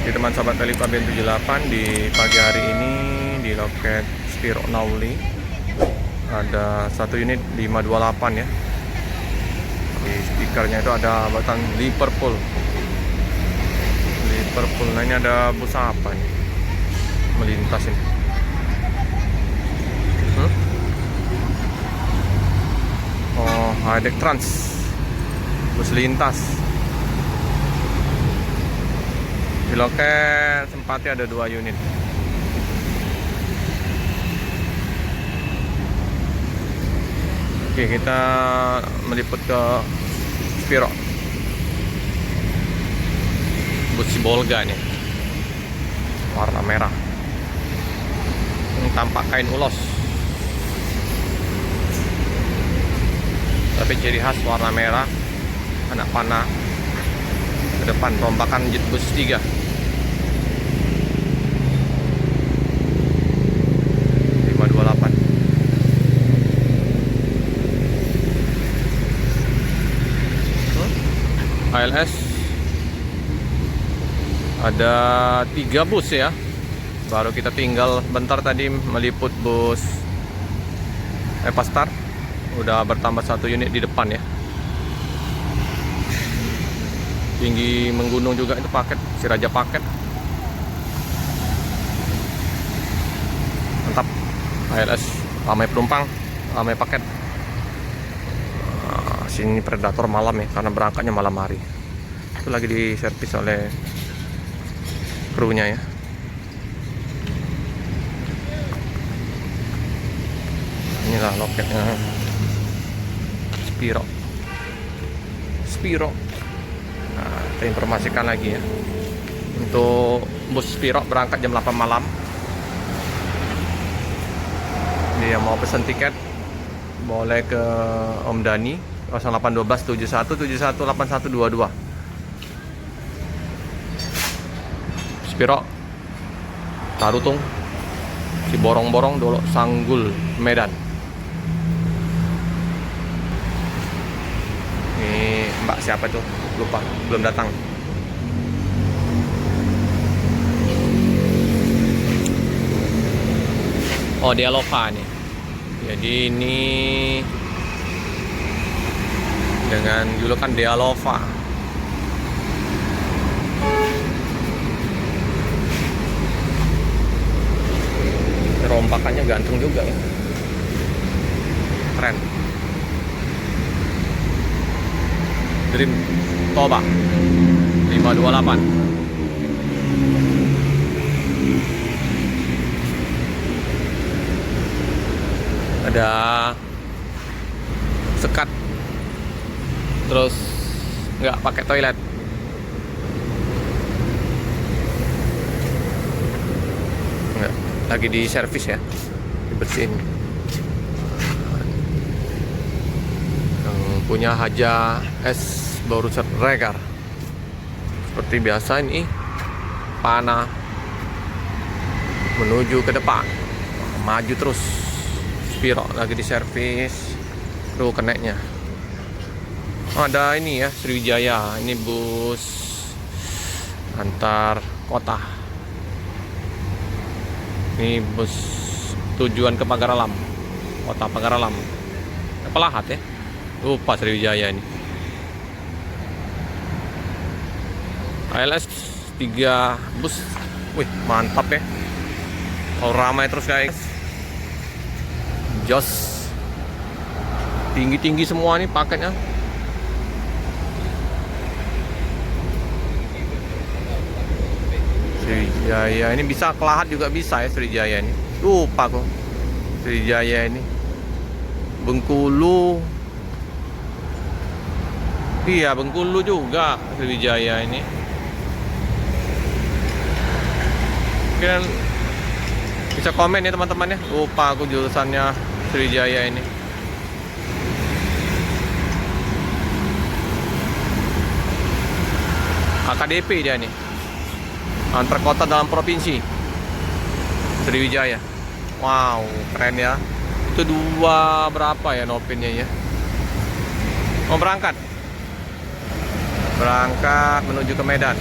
Di teman sahabat Elipa BN78 di pagi hari ini di loket Spiro Nauli ada satu unit 528 ya. Di stikernya itu ada buatan Liverpool. Nah ini ada bus apa nih melintas ini? Oh, Haidek Trans bus lintas. Di loket sempatnya ada 2 unit. Oke, kita meliput ke Spiro. Bus Sibolga nih, warna merah. Ini tampak kain ulos, tapi ciri khas warna merah, anak panah. Ke depan rombakan jet bus 3. ALS ada 3 bus ya. Baru kita tinggal bentar tadi meliput bus Epastar. Udah bertambah 1 unit di depan ya. Tinggi menggunung juga itu paket, si Raja Paket. Mantap. ALS ramai penumpang, ramai paket. Sini Predator malam ya, karena berangkatnya malam hari. Itu lagi diservis oleh krunya ya. Inilah loketnya Spiro. Nah, kita informasikan lagi ya. Untuk bus Spiro berangkat jam 8 malam. Dia mau pesen tiket boleh ke Om Dani 0812 71 71 8122. Spiro Tarutung Ciborong-borong Dolok Sanggul Medan. Ini Mbak siapa tuh? Lupa, belum datang. Oh, Dialova nih. Jadi ini dengan julukan Dialova. Rompakannya ganteng juga ya. Keren. Dream Toba 528. Ada sekat, terus nggak pakai toilet. Nggak, lagi di servis ya, dibersihin. Yang punya Haja S Barucat Regar. Seperti biasa ini panah menuju ke depan, maju terus. Spiro lagi di servis. Tuh keneknya. Ada ini ya, Sriwijaya. Ini bus antar kota. Ini bus tujuan ke Pagar Alam, kota Pagar Alam. Pelahat ya. Lupa Sriwijaya ini. ALS 3 bus. Wih, mantap ya. Kalau ramai terus guys. Jos. Tinggi-tinggi semua nih paketnya. Sriwijaya ini bisa Kelahat juga bisa ya, Sriwijaya ini. Lupa kok. Sriwijaya ini. Bengkulu. Iya, Bengkulu juga Sriwijaya ini. Mungkin bisa komen ya teman-teman ya. Lupa aku jurusannya Sriwijaya ini. AKDP dia nih. Antar kota dalam provinsi. Sriwijaya. Wow, keren ya. Itu 2 berapa ya nopinnya ya? Mau berangkat menuju ke Medan.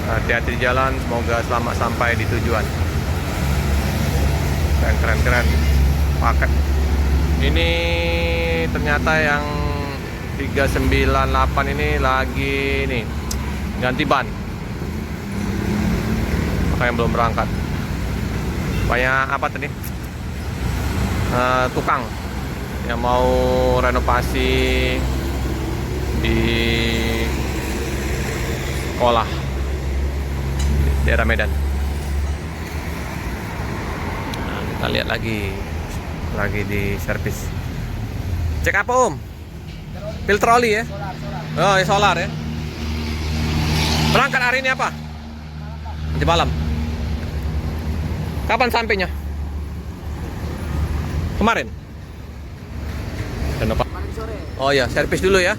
Hati-hati di jalan, semoga selamat sampai di tujuan. Keren paket. Ini ternyata yang 398 ini lagi nih ganti ban, makanya belum berangkat. Banyak apa tadi, tukang yang mau renovasi di sekolah di daerah Medan. Nah, kita lihat lagi di servis. Cek apa Om? Filter oli ya? Oh ya, solar ya. Berangkat hari ini apa? Nanti malam. Kapan sampainya? Kemarin? Kenapa? Kemarin sore. Oh ya, servis dulu ya.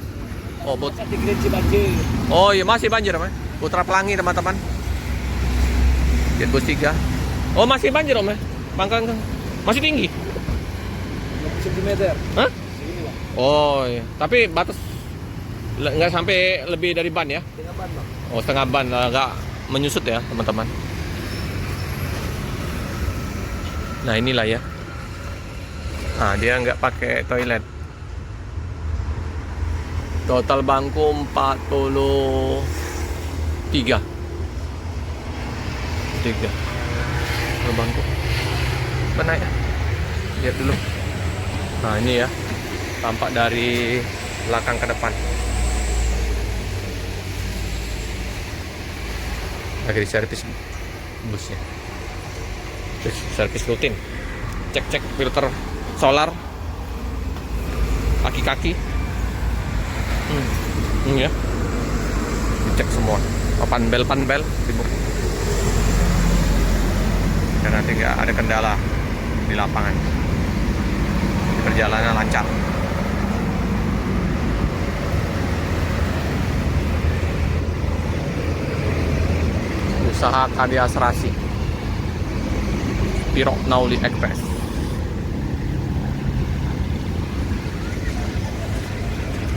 Oh, Banjir. oh iya, masih banjir Om. Putra Pelangi teman-teman. Jetbus 3. Oh, masih banjir Om ya? Bangkang masih tinggi. 50 cm. Hah? Segini Bang. Oh iya, tapi batas nggak sampai lebih dari ban ya? Setengah ban Bang. Oh, setengah ban, nggak menyusut ya teman-teman. Nah inilah ya. Nah dia nggak pakai toilet. Total bangku 43. 3 bangku. Mana ya? Lihat dulu. Nah ini ya, tampak dari belakang ke depan. Lagi di servis busnya. Servis rutin. Cek filter solar, kaki-kaki. Ya. Dicek semua. Panbel sibuk. Dan nanti nggak ada kendala di lapangan. Perjalanan lancar. Usaha Karya Serasi Spiro Nauli Express.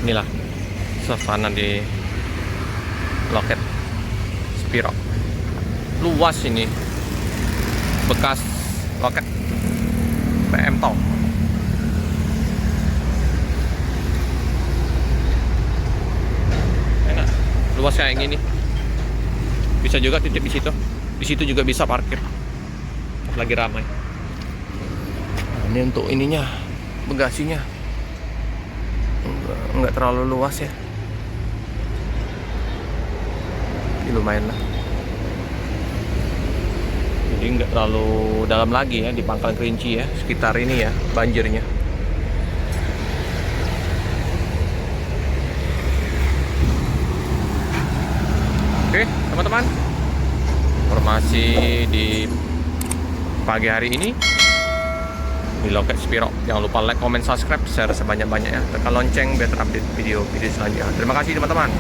Inilah suasana di loket Spiro. Luas ini, bekas loket PM Tol. Enak, luas kayak gini. Bisa juga titip di situ. Di situ juga bisa parkir. Lagi ramai. Nah, ini untuk ininya, bagasinya enggak terlalu luas ya. Ini lumayan lah. Jadi enggak terlalu dalam lagi ya di Pangkalan Kerinci ya, sekitar ini ya banjirnya. Oke, teman-teman. Informasi di pagi hari ini di loket Spiro. Jangan lupa like, comment, subscribe, share sebanyak-banyaknya. Tekan lonceng biar terupdate video selanjutnya. Terima kasih teman-teman.